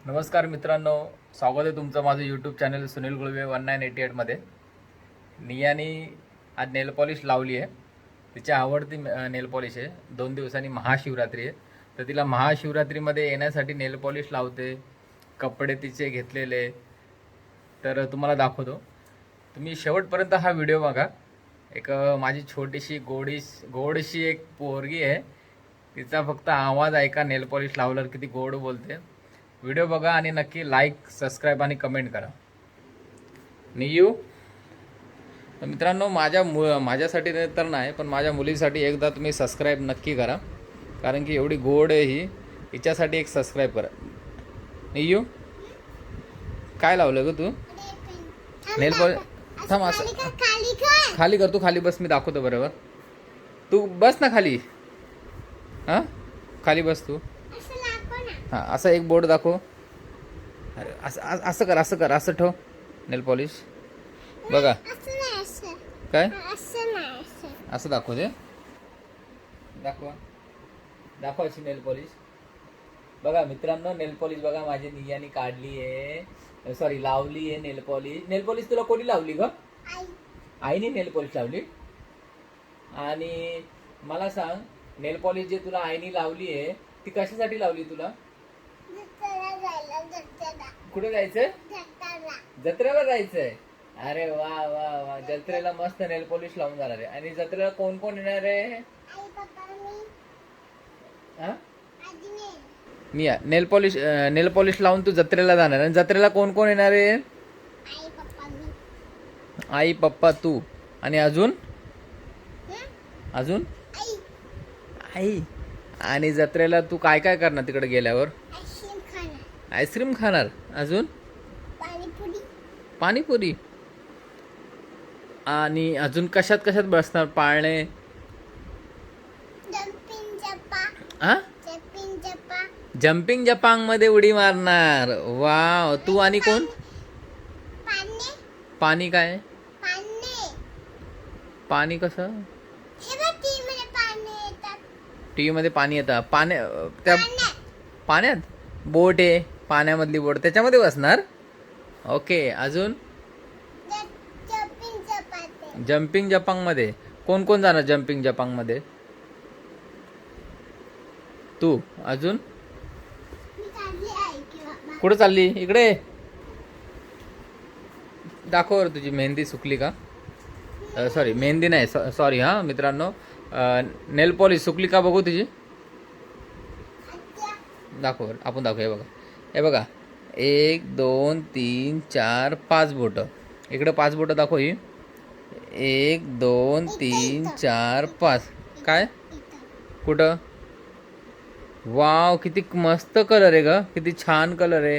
नमस्कार मित्रांनो, स्वागत आहे तुमचं माझं यूट्यूब चॅनल सुनील गुळवे 1988मध्ये. नियानी आज नेल पॉलिश लावली आहे. तिची आवडती नेल पॉलिश आहे. 2 दिवसांनी महाशिवरात्री आहे, तर तिला महाशिवरात्रीमध्ये येण्यासाठी नेल पॉलिश लावते. कपडे तिचे घेतलेले तर तुम्हाला दाखवतो. तुम्ही शेवटपर्यंत हा व्हिडिओ बघा. एक माझी छोटीशी गोडशी एक पोरगी आहे, तिचा फक्त आवाज ऐका. नेल पॉलिश लावल्यावर किती गोड बोलते. व्हिडिओ बघा आणि नक्की लाईक, सबस्क्राईब आणि कमेंट करा. नियू तर मित्रांनो, माझ्यासाठी तर नाही, पण माझ्या मुलीसाठी एकदा तुम्ही सबस्क्राईब नक्की करा, कारण की एवढी गोड आहे ही. हिच्यासाठी एक सबस्क्राईब करा. नियू काय लावलं ग तू? नेल पॉलिश. थांब, असं खाली कर. तू खाली बस, मी दाखवतो बरोबर. तू बस ना खाली. हां, खाली बस तू. हां, असं एक बोर्ड दाखव. अरे असं कर, असं ठेव नेल पॉलिश. बघा काय असं दाखव दे. दाखव अशी नेल पॉलिश. बघा मित्रांनो, नेल पॉलिश बघा माझी नियानी काढली आहे, सॉरी लावली आहे नेल पॉलिश. नेल पॉलिश तुला कोणी लावली ग? आईने नेल पॉलिश लावली. आणि मला सांग, नेल पॉलिश जे तुला आईने लावली आहे ती कशासाठी लावली तुला? कुठे जायचंय? जत्रेला जायचंय. अरे वा वा वा, जत्रेला मस्त नेल पॉलिश लावून जाणार आहे. आणि जत्रेला कोण कोण येणार आहे? निया नेल पॉलिश लावून तू जत्रेला जाणार. आणि जत्रेला कोण कोण येणार आहे? आई पप्पा तू आणि अजून आई. आणि जत्रेला तू काय काय करणार तिकडे गेल्यावर? आईस्क्रीम खाणार. अजून पाणीपुरी. आणि अजून कशात कशात बसणार? पाळणे. जम्पिंग जपांग मध्ये उडी मारणार. वाव. तू आणि कोण? पाणी काय? पाणी कसं? टीव्ही मध्ये पाणी येतं. त्या पाण्यात बोट आहे, पाण्यामधली बोट, त्याच्यामध्ये बसणार. ओके. अजून जम्पिंग जपांग मध्ये कोण कोण जाणार? जम्पिंग जपांग मध्ये तू. अजून कुठं चालली? इकडे दाखव. तुझी मेहंदी सुकली का? सॉरी, मेहंदी नाही, सॉरी. हां मित्रांनो, नेल पॉलिश सुकली का बघू तुझी. दाखव, आपण दाखव. हे बघा 1 2 3 4 5 बोटं. इकडे 5 बोटं दाखव. ही 1 2 3 4 5. काय? कुठं? वाव, किती मस्त कलर आहे ग. किती छान कलर आहे.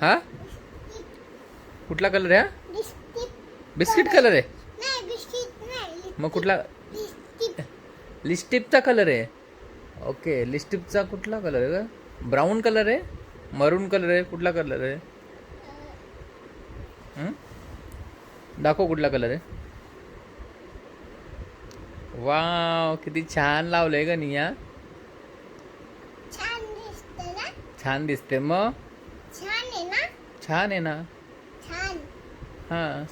हा, कुठला कलर आहे? बिस्किट कलर आहे. मग कुठला? लिपस्टिकचा कलर आहे. ओके, लिपस्टिकचा कुठला कलर आहे ग? ब्राऊन कलर आहे, मरून कलर आहे, कुठला कलर आहे? दाखव कुठला कलर आहे. वाव, किती छान लावलंय ग निया. छान दिसते. मग छान आहे ना. हा,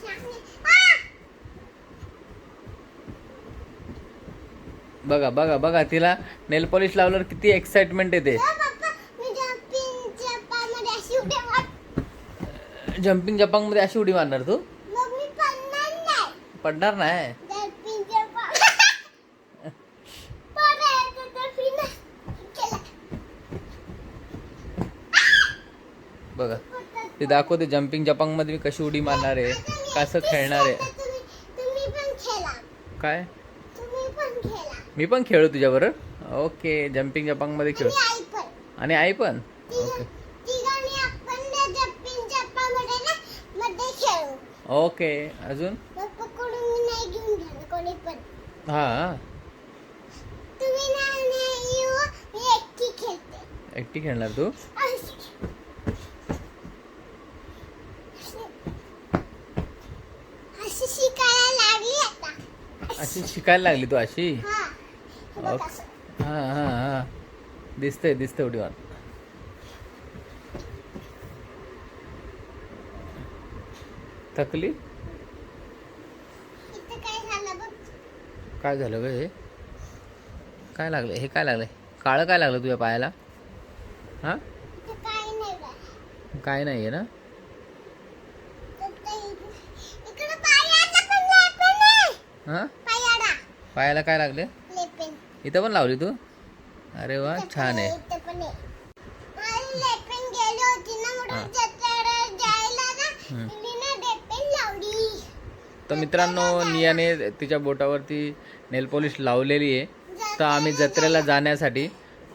बघा बघा बघा, तिला नेल पॉलिश लावल्यावर किती एक्साइटमेंट येते. जम्पिंग जपांग मध्ये अशी उडी मारणार तू? पडणार नाही. बघा, ते दाखवते जम्पिंग जपांग मध्ये मी कशी उडी मारणार आहे, कसं खेळणार आहे. काय? मी पण खेळू तुझ्याबरोबर. ओके, जम्पिंग जपांग मध्ये खेळू. आणि आई पण. Okay okay. अजून हा, एकटी खेळणार तू? अशी शिकायला लागली तू अशी? हा हा हा, दिसतंय उडी मार. थकली? इथं काय झालं बघ. काय झालं ग हे? काय लागलं? हे काय लागलंय? काळं काय लागलं तुझ्या पायाला? हा, इथं काय नाही बघ. काय नाही आहे ना? इकडं पायाला पण लेपेन आहे. हा, पायाला पायाला काय लागले? लेपेन. इथं पण लावली तू? अरे वा, इथं पण छान आहे. इथं पण आहे. मला लेपेन गेली होती ना हा. म्हणून जत्रेला जायला ना हम्म. तिने ना लेपेन लावली. तर मित्रांनो, नियाने तिच्या बोटावरती नेल पॉलिश लावलेली आहे. तर आम्ही जत्रेला जाण्यासाठी,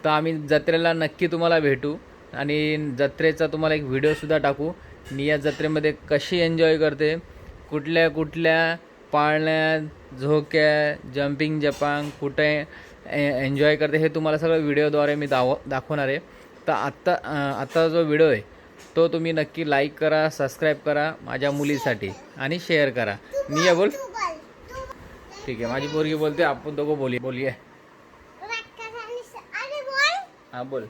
तर आम्ही जत्रेला नक्की तुम्हाला भेटू आणि जत्रेचा तुम्हाला एक व्हिडिओसुद्धा टाकू. निया जत्रेमध्ये कशी एन्जॉय करते, कुठल्या कुठल्या पाळण्या, झोक्या, जम्पिंग जपांग कुठे एन्जॉय करते हे तुम्हाला सगळं व्हिडिओद्वारे मी दाखवणार आहे. तर आत्ता जो व्हिडिओ आहे तो तुम्ही नक्की लाईक करा, सबस्क्राईब करा माझ्या मुलीसाठी आणि शेअर करा. निया बोल. तू बोल. तू ठीक आहे, माझी पोरगी बोलते, आपण दोघं बोलिये. राक्षसाने अरे बोल. हां बोल.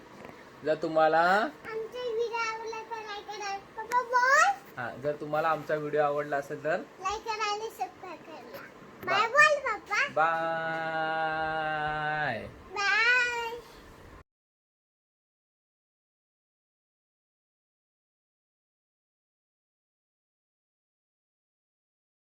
जर तुम्हाला आमच्या व्हिडिओ आवडला तर लाईक करा. पप्पा बोल. हां जर तुम्हाला आमचा व्हिडिओ आवडला असेल तर लाईक करा आणि सबस्क्राईब करा. बाय बोल पप्पा. बाय.